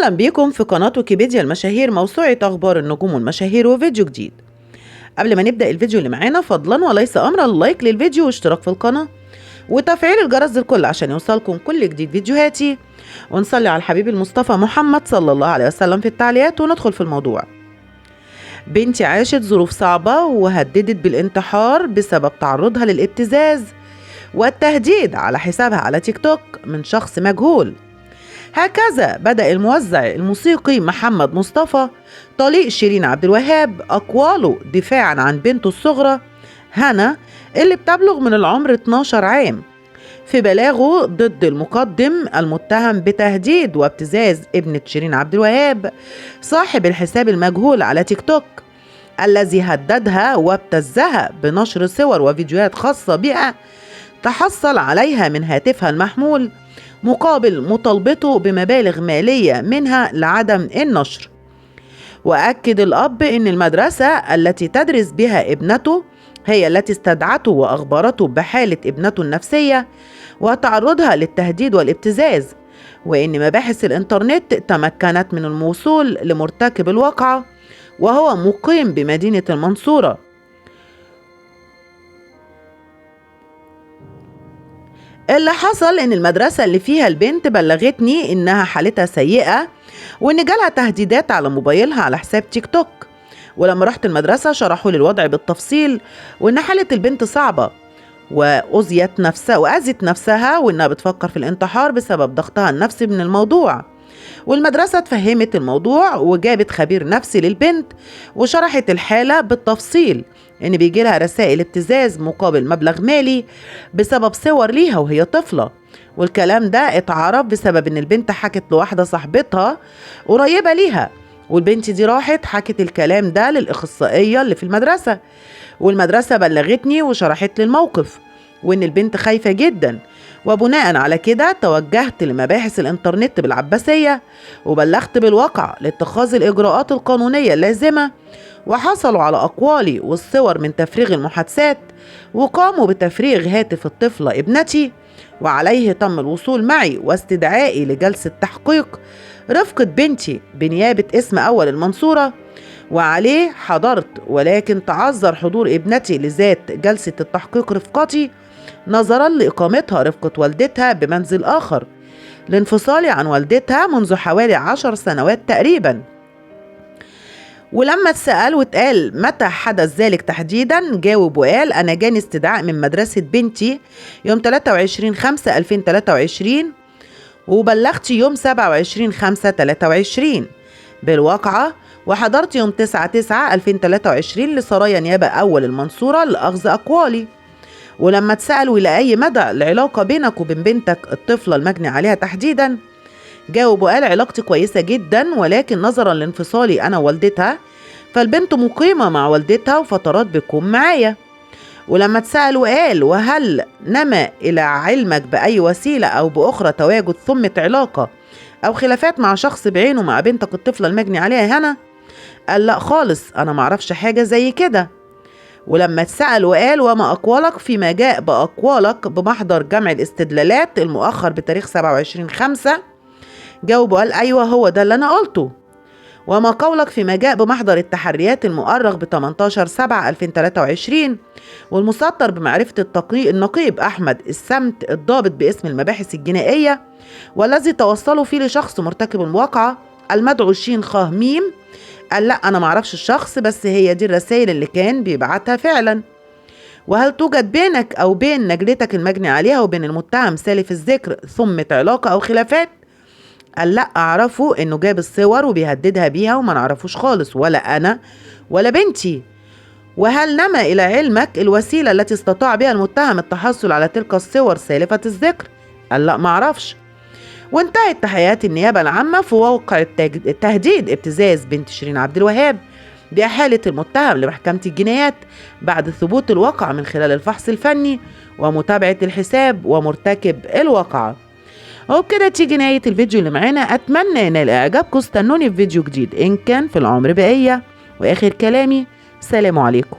أهلا بيكم في قناة ويكيبيديا المشاهير، موسوعة أخبار النجوم والمشاهير وفيديو جديد. قبل ما نبدأ الفيديو اللي معانا فضلا وليس أمرا اللايك للفيديو واشتراك في القناة وتفعيل الجرس للكل عشان يوصلكم كل جديد فيديوهاتي، ونصلي على الحبيب المصطفى محمد صلى الله عليه وسلم في التعليقات وندخل في الموضوع. بنتي عاشت ظروف صعبة وهددت بالانتحار بسبب تعرضها للابتزاز والتهديد على حسابها على تيك توك من شخص مجهول. هكذا بدأ الموزع الموسيقي محمد مصطفى طليق شيرين عبد الوهاب أقواله دفاعا عن بنته الصغرى هنا اللي بتبلغ من العمر 12 عام في بلاغه ضد المقدم المتهم بتهديد وابتزاز ابنة شيرين عبد الوهاب صاحب الحساب المجهول على تيك توك، الذي هددها وابتزها بنشر صور وفيديوهات خاصة بها تحصل عليها من هاتفها المحمول مقابل مطالبته بمبالغ مالية منها لعدم النشر. وأكد الأب أن المدرسة التي تدرس بها ابنته هي التي استدعته وأخبرته بحالة ابنته النفسية وتعرضها للتهديد والابتزاز، وأن مباحث الإنترنت تمكنت من الوصول لمرتكب الواقعة وهو مقيم بمدينة المنصورة. اللي حصل ان المدرسة اللي فيها البنت بلغتني انها حالتها سيئة وان جالها تهديدات على موبايلها على حساب تيك توك، ولما رحت المدرسة شرحوا لي الوضع بالتفصيل وان حالة البنت صعبة وأذت نفسها وانها بتفكر في الانتحار بسبب ضغطها النفسي من الموضوع. والمدرسة اتفهمت الموضوع وجابت خبير نفسي للبنت وشرحت الحالة بالتفصيل ان بيجي لها رسائل ابتزاز مقابل مبلغ مالي بسبب صور ليها وهي طفلة، والكلام ده اتعرف بسبب ان البنت حكت لواحدة صاحبتها قريبة ليها، والبنت دي راحت حكت الكلام ده للأخصائية اللي في المدرسة، والمدرسة بلغتني وشرحت لي الموقف وان البنت خايفة جدا، وبناء على كده توجهت لمباحث الإنترنت بالعباسية وبلغت بالواقع لاتخاذ الإجراءات القانونية اللازمة، وحصلوا على أقوالي والصور من تفريغ المحادثات وقاموا بتفريغ هاتف الطفلة ابنتي، وعليه تم الوصول معي واستدعائي لجلسة تحقيق رفقة بنتي بنيابة اسم أول المنصورة، وعليه حضرت، ولكن تعذر حضور ابنتي لذات جلسة التحقيق رفقتي نظرا لإقامتها رفقة والدتها بمنزل آخر لانفصالي عن والدتها منذ حوالي 10 سنوات تقريبا. ولما اتسأل واتقال متى حدث ذلك تحديدا جاوب وقال أنا جاني استدعاء من مدرسة بنتي يوم 23/5/2023 وبلغت يوم 27/5/23 بالواقعة، وحضرت يوم 9/9/2023 لسرايا نيابة أول المنصورة لأخذ أقوالي. ولما اتسألوا إلى أي مدى العلاقة بينك وبين بنتك الطفلة المجني عليها تحديدا جاوب وقال علاقتي كويسة جدا، ولكن نظرا لانفصالي أنا ووالدتها فالبنت مقيمة مع والدتها وفترات بتكون معايا. ولما اتسأل وقال وهل نما إلى علمك بأي وسيلة أو بأخرى تواجد ثمة علاقة أو خلافات مع شخص بعينه مع بنتك الطفلة المجني عليها هنا؟ قال لا خالص، أنا معرفش حاجة زي كده. ولما اتسأل وقال وما أقوالك فيما جاء بأقوالك بمحضر جمع الاستدلالات المؤخر بتاريخ 27/5 جاوب وقال أيوة هو ده اللي أنا قلته. وما قولك فيما جاء بمحضر التحريات المؤرخ ب 18/7/2023 والمسطر بمعرفة النقيب أحمد السمت الضابط باسم المباحث الجنائية والذي توصلوا فيه لشخص مرتكب الواقعة المدعو شين خاه ميم؟ قال لا أنا معرفش الشخص، بس هي دي الرسائل اللي كان بيبعتها فعلا. وهل توجد بينك أو بين نجلتك المجني عليها وبين المتهم سالف الذكر ثمة علاقة أو خلافات؟ قال لا أعرفه إنه جاب الصور وبيهددها بيها وما نعرفوش خالص ولا أنا ولا بنتي. وهل نما إلى علمك الوسيلة التي استطاع بها المتهم التحصل على تلك الصور سالفة الذكر؟ قال لا معرفش. وانتهت تحقيقات النيابة العامة في واقع التهديد ابتزاز بنت شيرين عبد الوهاب بإحالة المتهم لمحكمة الجنايات بعد ثبوت الواقع من خلال الفحص الفني ومتابعة الحساب ومرتكب الواقعة. وبكده تيجي نهاية الفيديو اللي معانا، أتمنى ينال إعجابكم، استنوني في فيديو جديد إن كان في العمر بقية. وآخر كلامي سلام عليكم.